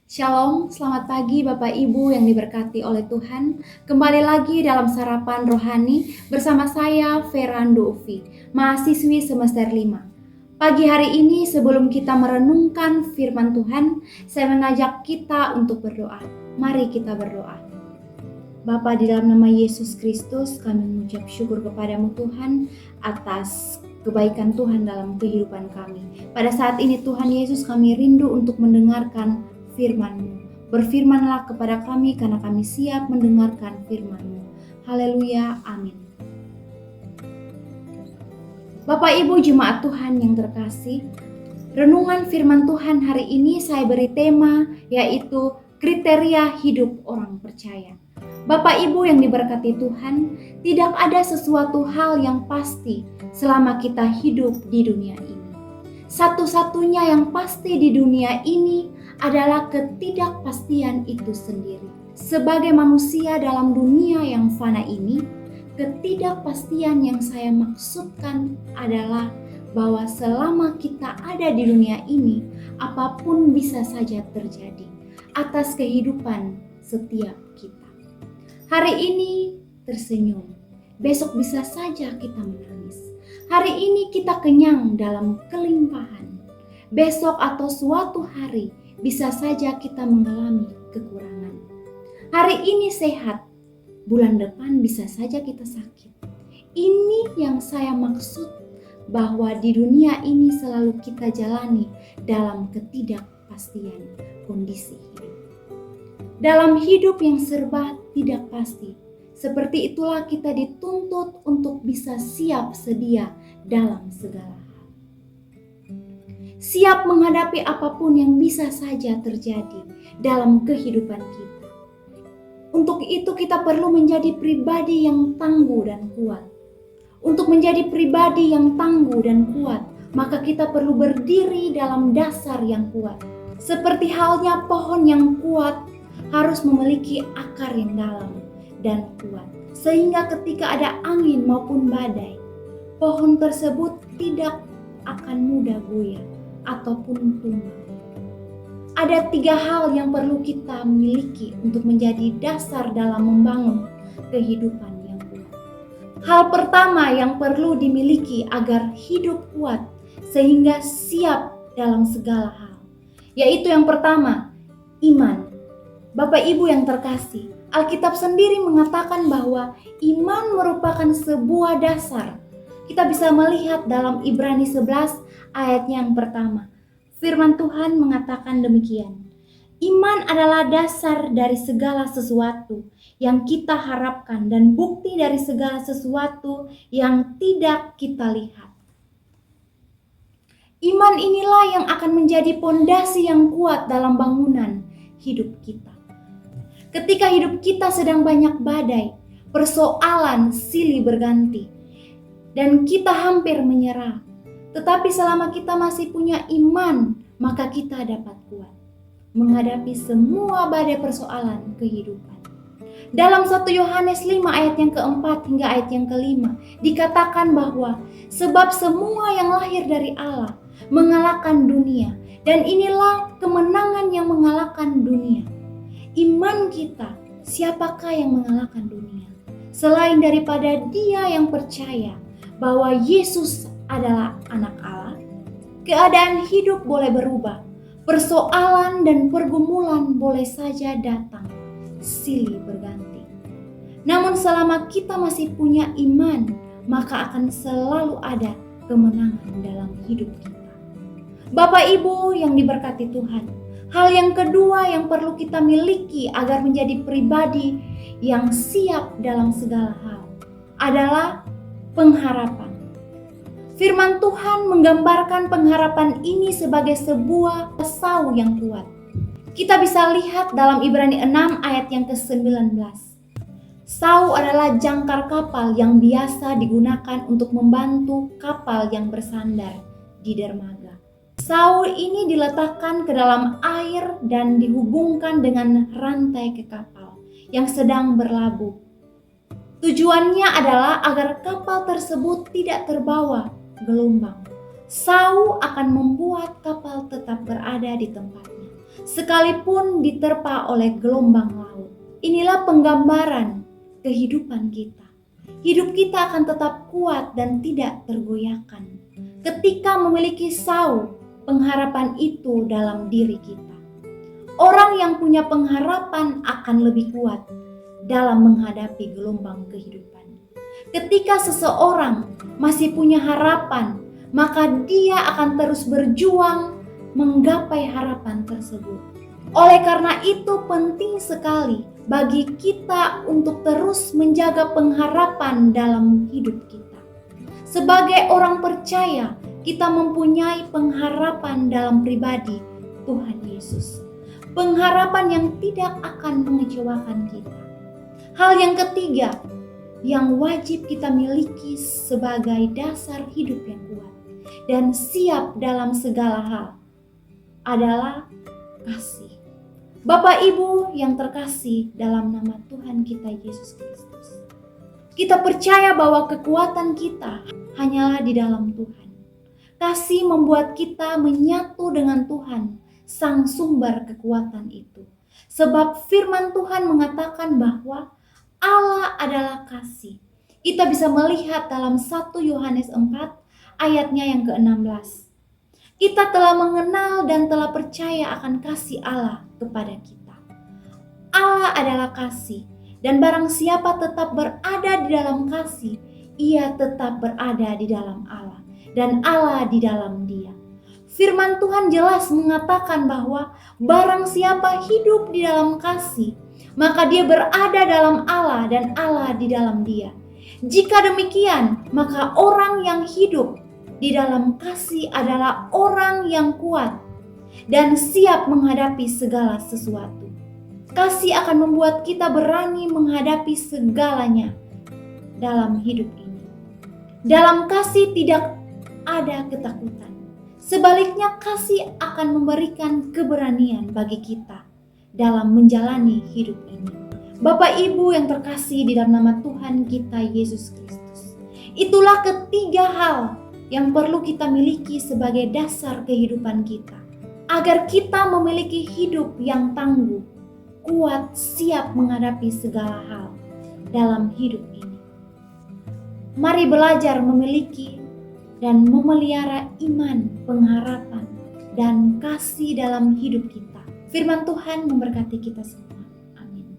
Shalom, selamat pagi Bapak Ibu yang diberkati oleh Tuhan. Kembali lagi dalam sarapan rohani bersama saya Ferando Ufi, mahasiswi semester 5. Pagi hari ini sebelum kita merenungkan firman Tuhan, saya mengajak kita untuk berdoa. Mari kita berdoa. Bapa, di dalam nama Yesus Kristus, kami mengucap syukur kepadamu Tuhan atas kebaikan Tuhan dalam kehidupan kami. Pada saat ini Tuhan Yesus, kami rindu untuk mendengarkan firman-Mu. Berfirmanlah kepada kami karena kami siap mendengarkan firman-Mu. Haleluya, amin. Bapak Ibu jemaat Tuhan yang terkasih, renungan firman Tuhan hari ini saya beri tema yaitu kriteria hidup orang percaya. Bapak Ibu yang diberkati Tuhan, tidak ada sesuatu hal yang pasti selama kita hidup di dunia ini. Satu-satunya yang pasti di dunia ini adalah ketidakpastian itu sendiri. Sebagai manusia dalam dunia yang fana ini, ketidakpastian yang saya maksudkan adalah bahwa selama kita ada di dunia ini, apapun bisa saja terjadi atas kehidupan setiap kita. Hari ini tersenyum, besok bisa saja kita menangis. Hari ini kita kenyang dalam kelimpahan, besok atau suatu hari bisa saja kita mengalami kekurangan. Hari ini sehat, bulan depan bisa saja kita sakit. Ini yang saya maksud bahwa di dunia ini selalu kita jalani dalam ketidakpastian kondisi hidup. Dalam hidup yang serba tidak pasti, seperti itulah kita dituntut untuk bisa siap sedia dalam segala hal. Siap menghadapi apapun yang bisa saja terjadi dalam kehidupan kita. Untuk itu kita perlu menjadi pribadi yang tangguh dan kuat. Untuk menjadi pribadi yang tangguh dan kuat, maka kita perlu berdiri dalam dasar yang kuat. Seperti halnya pohon yang kuat harus memiliki akar yang dalam dan kuat, sehingga ketika ada angin maupun badai, pohon tersebut tidak akan mudah goyah ataupun tumbang. Ada 3 hal yang perlu kita miliki untuk menjadi dasar dalam membangun kehidupan yang kuat. Hal pertama yang perlu dimiliki agar hidup kuat sehingga siap dalam segala hal, yaitu yang pertama, iman. Bapak Ibu yang terkasih, Alkitab sendiri mengatakan bahwa iman merupakan sebuah dasar. Kita bisa melihat dalam Ibrani 11 ayatnya yang pertama. Firman Tuhan mengatakan demikian. Iman adalah dasar dari segala sesuatu yang kita harapkan dan bukti dari segala sesuatu yang tidak kita lihat. Iman inilah yang akan menjadi pondasi yang kuat dalam bangunan hidup kita. Ketika hidup kita sedang banyak badai, persoalan silih berganti, dan kita hampir menyerah. Tetapi selama kita masih punya iman, maka kita dapat kuat menghadapi semua badai persoalan kehidupan. Dalam 1 Yohanes 5 ayat yang keempat hingga ayat yang kelima, dikatakan bahwa sebab semua yang lahir dari Allah mengalahkan dunia, dan inilah kemenangan yang mengalahkan dunia. Iman kita, siapakah yang mengalahkan dunia? Selain daripada dia yang percaya bahwa Yesus adalah anak Allah. Keadaan hidup boleh berubah, persoalan dan pergumulan boleh saja datang, silih berganti. Namun selama kita masih punya iman, maka akan selalu ada kemenangan dalam hidup kita. Bapak Ibu yang diberkati Tuhan, hal yang kedua yang perlu kita miliki agar menjadi pribadi yang siap dalam segala hal adalah pengharapan. Firman Tuhan menggambarkan pengharapan ini sebagai sebuah pesau yang kuat. Kita bisa lihat dalam Ibrani 6 ayat yang ke-19. Sau adalah jangkar kapal yang biasa digunakan untuk membantu kapal yang bersandar di dermaga. Sau ini diletakkan ke dalam air dan dihubungkan dengan rantai ke kapal yang sedang berlabuh. Tujuannya adalah agar kapal tersebut tidak terbawa gelombang. Sau akan membuat kapal tetap berada di tempatnya. sekalipun diterpa oleh gelombang laut. Inilah penggambaran kehidupan kita. Hidup kita akan tetap kuat dan tidak tergoyahkan ketika memiliki sauh pengharapan itu dalam diri kita. Orang yang punya pengharapan akan lebih kuat dalam menghadapi gelombang kehidupan. Ketika seseorang masih punya harapan, maka dia akan terus berjuang menggapai harapan tersebut. Oleh karena itu penting sekali bagi kita untuk terus menjaga pengharapan dalam hidup kita. Sebagai orang percaya, kita mempunyai pengharapan dalam pribadi Tuhan Yesus. Pengharapan yang tidak akan mengecewakan kita. Hal yang ketiga yang wajib kita miliki sebagai dasar hidup yang kuat dan siap dalam segala hal adalah kasih. Bapak Ibu yang terkasih dalam nama Tuhan kita Yesus Kristus, kita percaya bahwa kekuatan kita hanyalah di dalam Tuhan. Kasih membuat kita menyatu dengan Tuhan, sang sumber kekuatan itu. Sebab firman Tuhan mengatakan bahwa Allah adalah kasih. Kita bisa melihat dalam 1 Yohanes 4 ayatnya yang ke-16. Kita telah mengenal dan telah percaya akan kasih Allah kepada kita. Allah adalah kasih, dan barang siapa tetap berada di dalam kasih, ia tetap berada di dalam Allah, dan Allah di dalam dia. Firman Tuhan jelas mengatakan bahwa barang siapa hidup di dalam kasih, maka dia berada dalam Allah dan Allah di dalam dia. Jika demikian, maka orang yang hidup di dalam kasih adalah orang yang kuat dan siap menghadapi segala sesuatu. Kasih akan membuat kita berani menghadapi segalanya dalam hidup ini. Dalam kasih tidak ada ketakutan. Sebaliknya, kasih akan memberikan keberanian bagi kita dalam menjalani hidup ini. Bapak Ibu yang terkasih di dalam nama Tuhan kita Yesus Kristus, itulah ketiga hal yang perlu kita miliki sebagai dasar kehidupan kita, agar kita memiliki hidup yang tangguh, kuat, siap menghadapi segala hal dalam hidup ini. Mari belajar memiliki dan memelihara iman, pengharapan, dan kasih dalam hidup kita. Firman Tuhan memberkati kita semua. Amin.